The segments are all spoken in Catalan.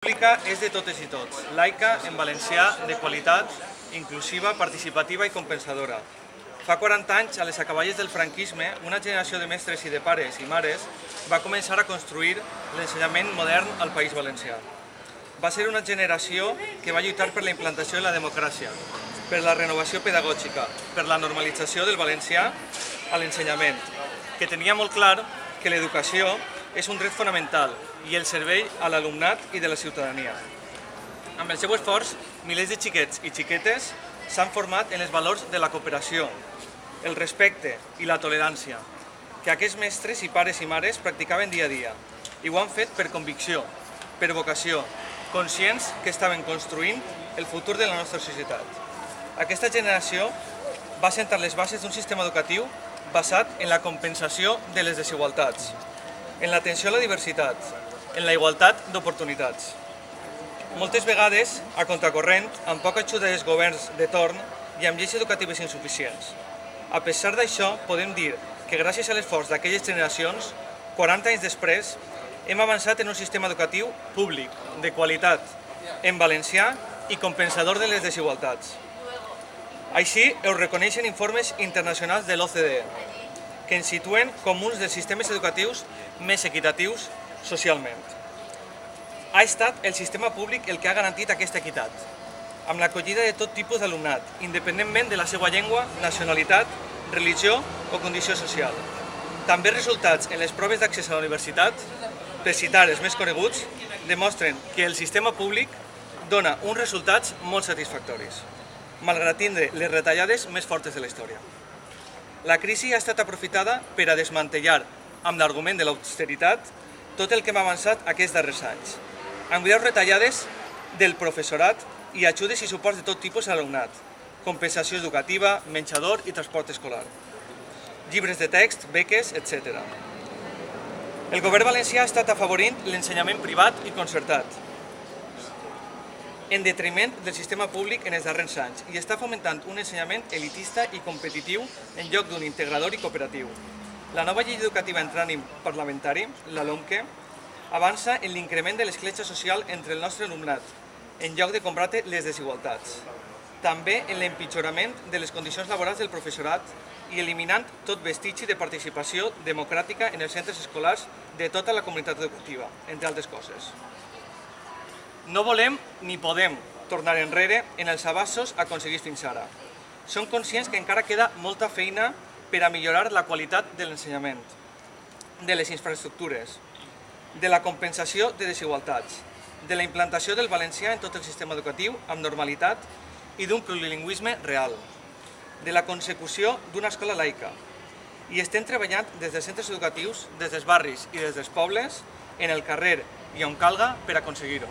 Pública és de totes i tots, laica, en valencià, de qualitat, inclusiva, participativa i compensadora. Fa 40 anys, a les acaballes del franquisme, una generació de mestres i de pares i mares va començar a construir l'ensenyament modern al País Valencià. Va ser una generació que va lluitar per la implantació de la democràcia, per la renovació pedagògica, per la normalització del valencià a l'ensenyament, que tenia molt clar que l'educació és un dret fonamental i el servei a l'alumnat i de la ciutadania. Amb el seu esforç, milers de xiquets i xiquetes s'han format en els valors de la cooperació, el respecte i la tolerància, que aquests mestres i pares i mares practicaven dia a dia, i ho han fet per convicció, per vocació, conscients que estaven construint el futur de la nostra societat. Aquesta generació va sentar les bases d'un sistema educatiu basat en la compensació de les desigualtats, en l'atenció a la diversitat, en la igualtat d'oportunitats. Moltes vegades, a contracorrent, amb poca ajuda dels governs de torn i amb lleis educatives insuficients. A pesar d'això, podem dir que gràcies a l'esforç d'aquelles generacions, 40 anys després, hem avançat en un sistema educatiu públic, de qualitat, en valencià i compensador de les desigualtats. Així ho reconeixen informes internacionals de l'OCDE, que ens situen com uns dels sistemes educatius més equitatius socialment. Ha estat el sistema públic el que ha garantit aquesta equitat, amb l'acollida de tot tipus d'alumnat, independentment de la seva llengua, nacionalitat, religió o condició social. També resultats en les proves d'accés a la universitat, per citar els més coneguts, demostren que el sistema públic dona uns resultats molt satisfactoris, malgrat tindre les retallades més fortes de la història. La crisi ha estat aprofitada per a desmantellar, amb l'argument de l'austeritat, tot el que hem avançat aquests darrers anys, amb greus retallades del professorat i ajudes i suports de tot tipus a l'alumnat, compensació educativa, menjador i transport escolar, llibres de text, beques, etc. El govern valencià ha estat afavorint l'ensenyament privat i concertat, en detriment del sistema públic en els darrers anys, i està fomentant un ensenyament elitista i competitiu en lloc d'un integrador i cooperatiu. La nova llei educativa en tràmit parlamentari, la LOMQE, avança en l'increment de l'escletxa social entre el nostre alumnat, en lloc de combatre les desigualtats. També en l'empitjorament de les condicions laborals del professorat i eliminant tot vestigi de participació democràtica en els centres escolars de tota la comunitat educativa, entre altres coses. No volem ni podem tornar enrere en els avanços aconseguits fins ara. Som conscients que encara queda molta feina per a millorar la qualitat de l'ensenyament, de les infraestructures, de la compensació de desigualtats, de la implantació del valencià en tot el sistema educatiu amb normalitat i d'un plurilingüisme real, de la consecució d'una escola laica. I estem treballant des dels centres educatius, des dels barris i des dels pobles, en el carrer i on calga per aconseguir-ho.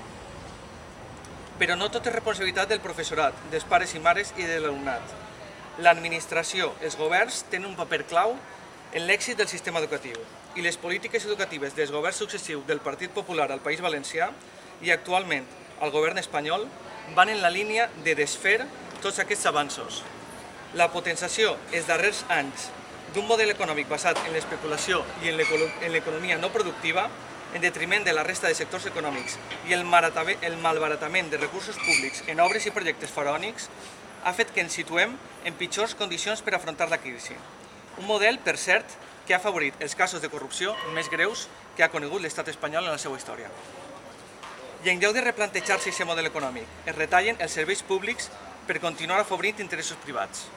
Però no tot és responsabilitat del professorat, dels pares i mares i de l'alumnat. L'administració, els governs, tenen un paper clau en l'èxit del sistema educatiu i les polítiques educatives dels governs successius del Partit Popular al País Valencià i actualment al govern espanyol van en la línia de desfer tots aquests avanços. La potenciació els darrers anys d'un model econòmic basat en l'especulació i en l'economia no productiva en detriment de la resta de sectors econòmics i el malbaratament de recursos públics en obres i projectes faraònics ha fet que ens situem en pitjors condicions per afrontar la crisi. Un model, per cert, que ha afavorit els casos de corrupció més greus que ha conegut l'estat espanyol en la seva història. I en lloc de replantejar-se aquest model econòmic, es retallen els serveis públics per continuar afavorint interessos privats,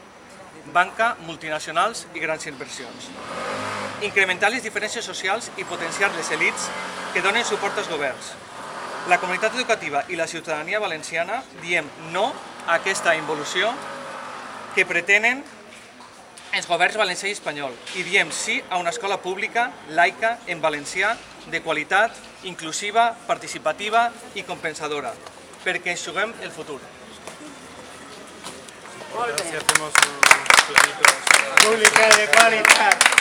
banca, multinacionals i grans inversions. Incrementar les diferències socials i potenciar les elits que donen suport als governs. La comunitat educativa i la ciutadania valenciana diem no a aquesta involució que pretenen els governs valencià i espanyol i diem sí a una escola pública, laica, en valencià, de qualitat, inclusiva, participativa i compensadora, perquè ens juguem el futur. Pública de qualitat.